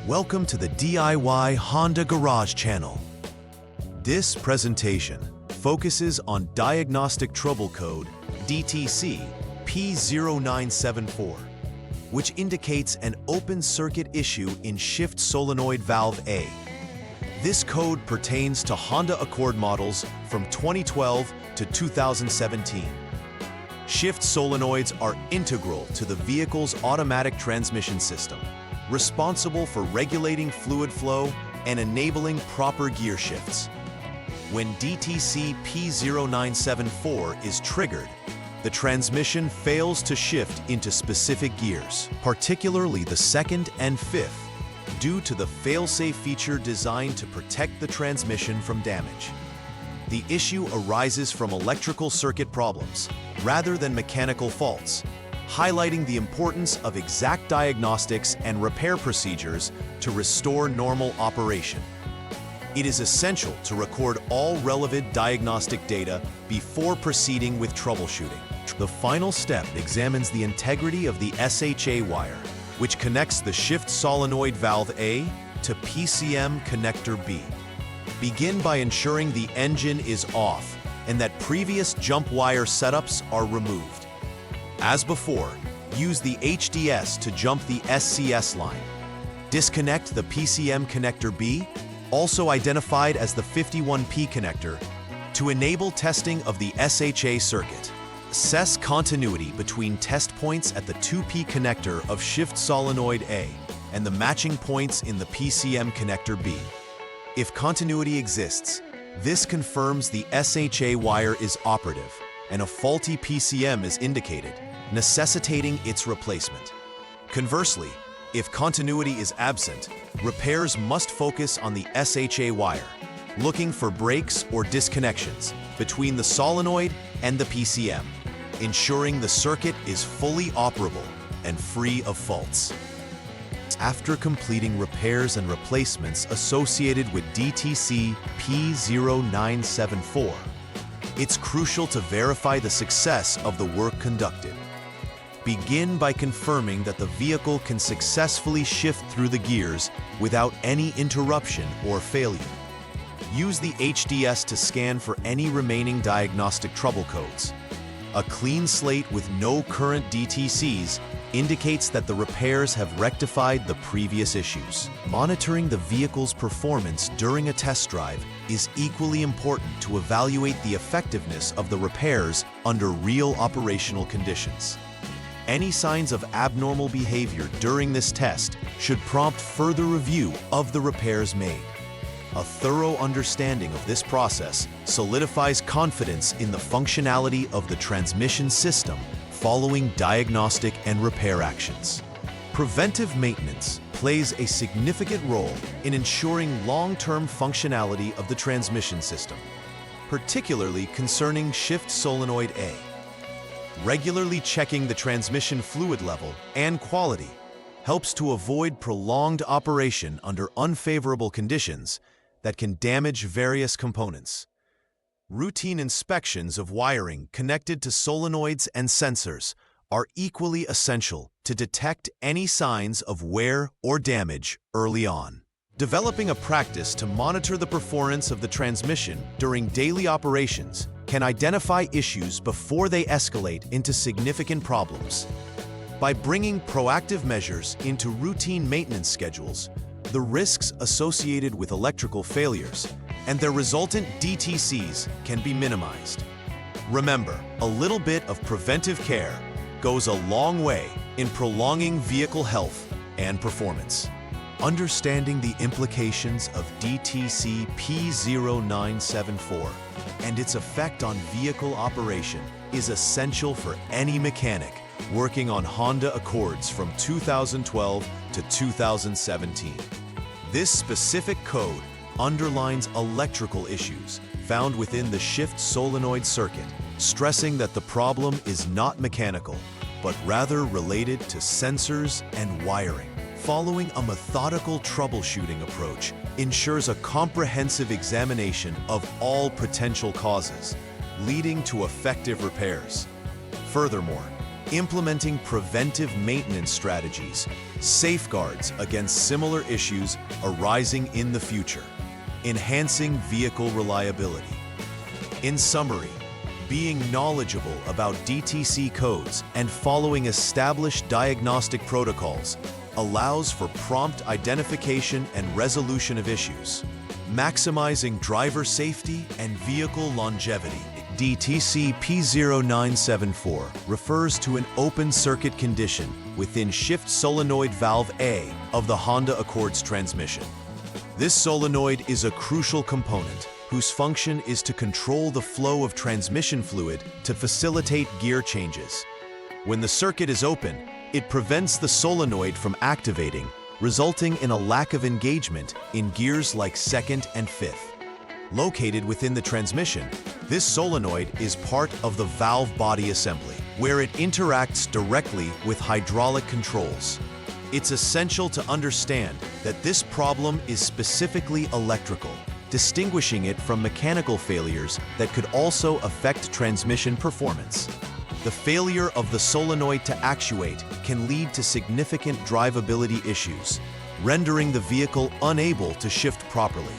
Welcome to the DIY Honda Garage channel. This presentation focuses on Diagnostic Trouble Code DTC P0974, which indicates an open circuit issue in Shift Solenoid Valve A. This code pertains to Honda Accord models from 2012 to 2017. Shift solenoids are integral to the vehicle's automatic transmission system, responsible for regulating fluid flow and enabling proper gear shifts. When DTC P0974 is triggered, the transmission fails to shift into specific gears, particularly the second and fifth, due to the fail-safe feature designed to protect the transmission from damage. The issue arises from electrical circuit problems rather than mechanical faults, highlighting the importance of exact diagnostics and repair procedures to restore normal operation. It is essential to record all relevant diagnostic data before proceeding with troubleshooting. The final step examines the integrity of the SHA wire, which connects the Shift Solenoid Valve A to PCM connector B. Begin by ensuring the engine is off and that previous jump wire setups are removed. As before, use the HDS to jump the SCS line. Disconnect the PCM connector B, also identified as the 51P connector, to enable testing of the SHA circuit. Assess continuity between test points at the 2P connector of Shift Solenoid A and the matching points in the PCM connector B. If continuity exists, this confirms the SHA wire is operative and a faulty PCM is indicated, necessitating its replacement. Conversely, if continuity is absent, repairs must focus on the SHA wire, looking for breaks or disconnections between the solenoid and the PCM, ensuring the circuit is fully operable and free of faults. After completing repairs and replacements associated with DTC P0974, it's crucial to verify the success of the work conducted. Begin by confirming that the vehicle can successfully shift through the gears without any interruption or failure. Use the HDS to scan for any remaining diagnostic trouble codes. A clean slate with no current DTCs indicates that the repairs have rectified the previous issues. Monitoring the vehicle's performance during a test drive is equally important to evaluate the effectiveness of the repairs under real operational conditions. Any signs of abnormal behavior during this test should prompt further review of the repairs made. A thorough understanding of this process solidifies confidence in the functionality of the transmission system following diagnostic and repair actions. Preventive maintenance plays a significant role in ensuring long-term functionality of the transmission system, particularly concerning Shift Solenoid A. Regularly checking the transmission fluid level and quality helps to avoid prolonged operation under unfavorable conditions that can damage various components. Routine inspections of wiring connected to solenoids and sensors are equally essential to detect any signs of wear or damage early on. Developing a practice to monitor the performance of the transmission during daily operations can identify issues before they escalate into significant problems. By bringing proactive measures into routine maintenance schedules, the risks associated with electrical failures and their resultant DTCs can be minimized. Remember, a little bit of preventive care goes a long way in prolonging vehicle health and performance. Understanding the implications of DTC P0974 and its effect on vehicle operation is essential for any mechanic working on Honda Accords from 2012 to 2017. This specific code underlines electrical issues found within the Shift Solenoid circuit, stressing that the problem is not mechanical, but rather related to sensors and wiring. Following a methodical troubleshooting approach ensures a comprehensive examination of all potential causes, leading to effective repairs. Furthermore, implementing preventive maintenance strategies, safeguards against similar issues arising in the future, enhancing vehicle reliability. In summary, being knowledgeable about DTC codes and following established diagnostic protocols allows for prompt identification and resolution of issues, maximizing driver safety and vehicle longevity. DTC P0974 refers to an open circuit condition within Shift Solenoid Valve A of the Honda Accord's transmission. This solenoid is a crucial component whose function is to control the flow of transmission fluid to facilitate gear changes. When the circuit is open, it prevents the solenoid from activating, resulting in a lack of engagement in gears like second and fifth. Located within the transmission, this solenoid is part of the valve body assembly, where it interacts directly with hydraulic controls. It's essential to understand that this problem is specifically electrical, distinguishing it from mechanical failures that could also affect transmission performance. The failure of the solenoid to actuate can lead to significant drivability issues, rendering the vehicle unable to shift properly,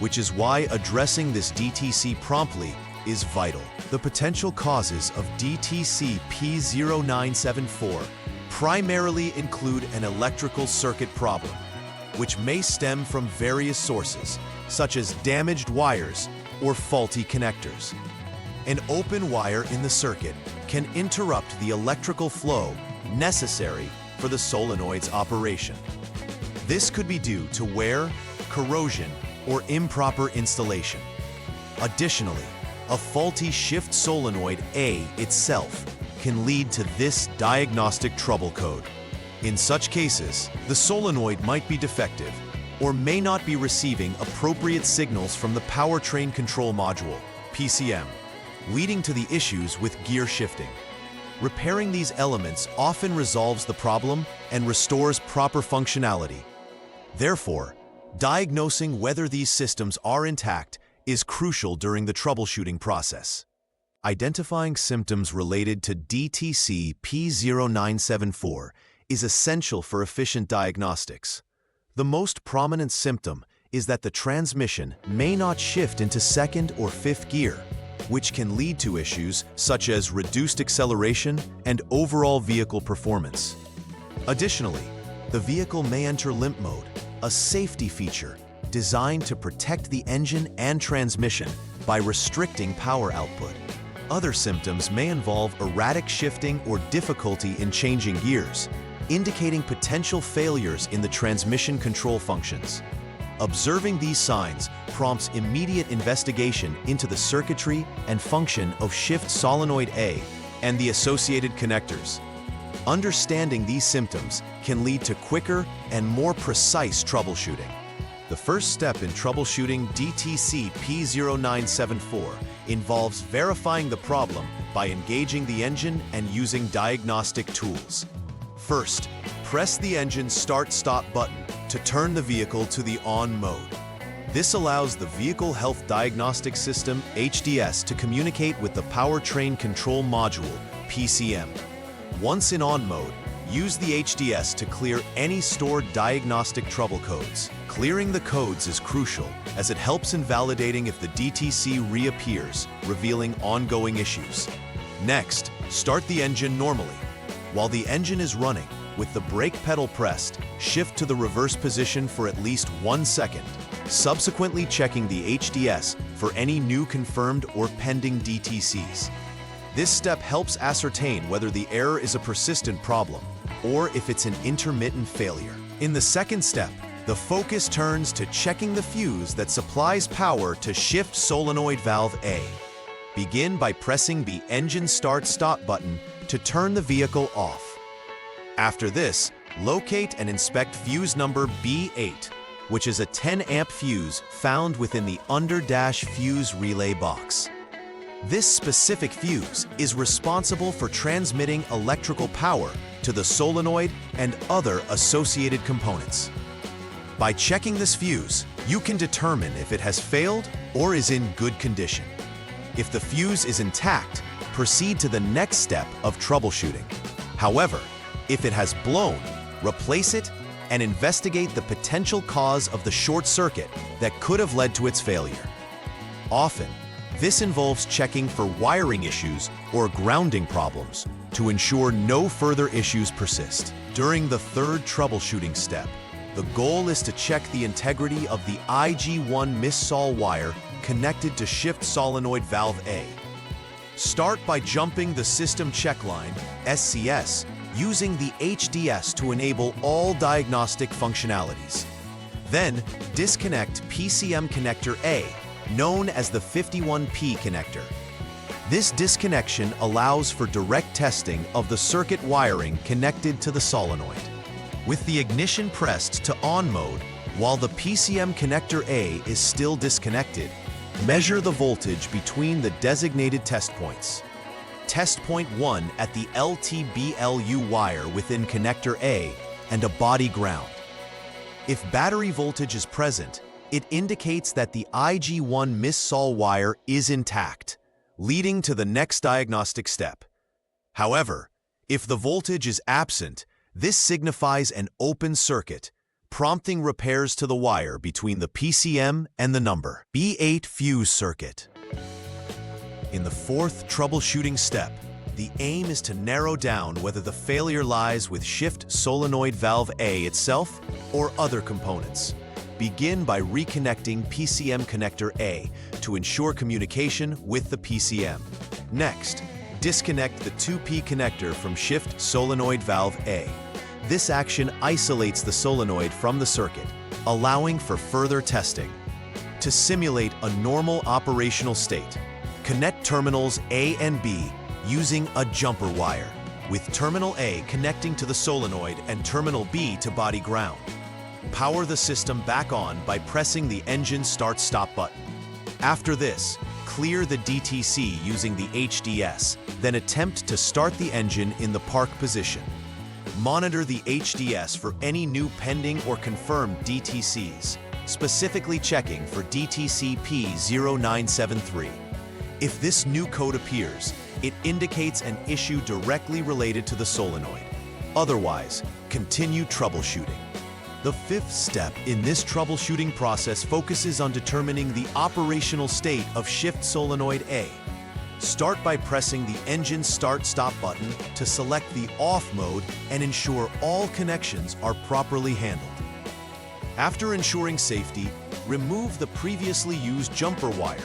which is why addressing this DTC promptly is vital. The potential causes of DTC P0974 primarily include an electrical circuit problem, which may stem from various sources, such as damaged wires or faulty connectors. An open wire in the circuit can interrupt the electrical flow necessary for the solenoid's operation. This could be due to wear, corrosion, or improper installation. Additionally, a faulty Shift Solenoid A itself can lead to this Diagnostic Trouble Code. In such cases, the solenoid might be defective or may not be receiving appropriate signals from the Powertrain Control Module, PCM, leading to the issues with gear shifting. Repairing these elements often resolves the problem and restores proper functionality. Therefore, diagnosing whether these systems are intact is crucial during the troubleshooting process. Identifying symptoms related to DTC P0974 is essential for efficient diagnostics. The most prominent symptom is that the transmission may not shift into second or fifth gear, which can lead to issues such as reduced acceleration and overall vehicle performance. Additionally, the vehicle may enter limp mode, a safety feature designed to protect the engine and transmission by restricting power output. Other symptoms may involve erratic shifting or difficulty in changing gears, indicating potential failures in the transmission control functions. Observing these signs prompts immediate investigation into the circuitry and function of Shift Solenoid A and the associated connectors. Understanding these symptoms can lead to quicker and more precise troubleshooting. The first step in troubleshooting DTC P0974 involves verifying the problem by engaging the engine and using diagnostic tools. First, press the engine start-stop button to turn the vehicle to the on mode. This allows the Vehicle Health Diagnostic System, HDS, to communicate with the Powertrain Control Module, PCM. Once in on mode, use the HDS to clear any stored diagnostic trouble codes. Clearing the codes is crucial as it helps in validating if the DTC reappears, revealing ongoing issues. Next, start the engine normally. While the engine is running, with the brake pedal pressed, shift to the reverse position for at least 1 second, subsequently checking the HDS for any new confirmed or pending DTCs. This step helps ascertain whether the error is a persistent problem or if it's an intermittent failure. In the second step, the focus turns to checking the fuse that supplies power to Shift Solenoid Valve A. Begin by pressing the engine start-stop button to turn the vehicle off. After this, locate and inspect fuse number B8, which is a 10-amp fuse found within the under-dash fuse relay box. This specific fuse is responsible for transmitting electrical power to the solenoid and other associated components. By checking this fuse, you can determine if it has failed or is in good condition. If the fuse is intact, proceed to the next step of troubleshooting. However, if it has blown, replace it and investigate the potential cause of the short circuit that could have led to its failure. Often, this involves checking for wiring issues or grounding problems to ensure no further issues persist. During the third troubleshooting step, the goal is to check the integrity of the IG1 mis-sol wire connected to Shift Solenoid Valve A. Start by jumping the System Check Line, SCS, using the HDS to enable all diagnostic functionalities. Then, disconnect PCM connector A, known as the 51P connector. This disconnection allows for direct testing of the circuit wiring connected to the solenoid. With the ignition pressed to on mode while the PCM connector A is still disconnected, measure the voltage between the designated test points. Test point 1 at the LTBLU wire within connector A and a body ground. If battery voltage is present, it indicates that the IG1 mis-sol wire is intact, leading to the next diagnostic step. However, if the voltage is absent, this signifies an open circuit, prompting repairs to the wire between the PCM and the number B8 fuse circuit. In the fourth troubleshooting step, the aim is to narrow down whether the failure lies with Shift Solenoid Valve A itself or other components. Begin by reconnecting PCM connector A to ensure communication with the PCM. Next, disconnect the 2P connector from Shift Solenoid Valve A. This action isolates the solenoid from the circuit, allowing for further testing. To simulate a normal operational state, connect terminals A and B using a jumper wire, with terminal A connecting to the solenoid and terminal B to body ground. Power the system back on by pressing the engine start-stop button. After this, clear the DTC using the HDS, then attempt to start the engine in the park position. Monitor the HDS for any new pending or confirmed DTCs, specifically checking for DTC P0973. If this new code appears, it indicates an issue directly related to the solenoid. Otherwise, continue troubleshooting. The fifth step in this troubleshooting process focuses on determining the operational state of Shift Solenoid A. Start by pressing the engine start-stop button to select the off mode and ensure all connections are properly handled. After ensuring safety, remove the previously used jumper wire,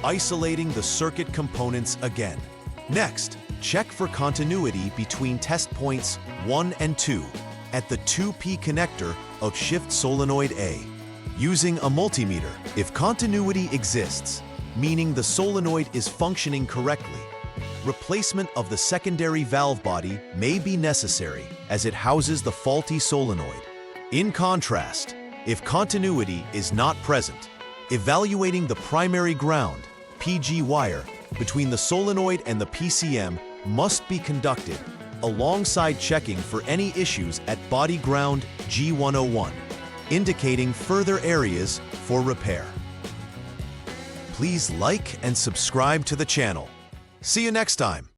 isolating the circuit components again. Next, check for continuity between test points 1 and 2 at the 2P connector of Shift Solenoid A. Using a multimeter, if continuity exists, meaning the solenoid is functioning correctly, replacement of the secondary valve body may be necessary as it houses the faulty solenoid. In contrast, if continuity is not present, evaluating the primary ground, PG wire, between the solenoid and the PCM must be conducted, alongside checking for any issues at body ground G101, indicating further areas for repair. Please like and subscribe to the channel. See you next time.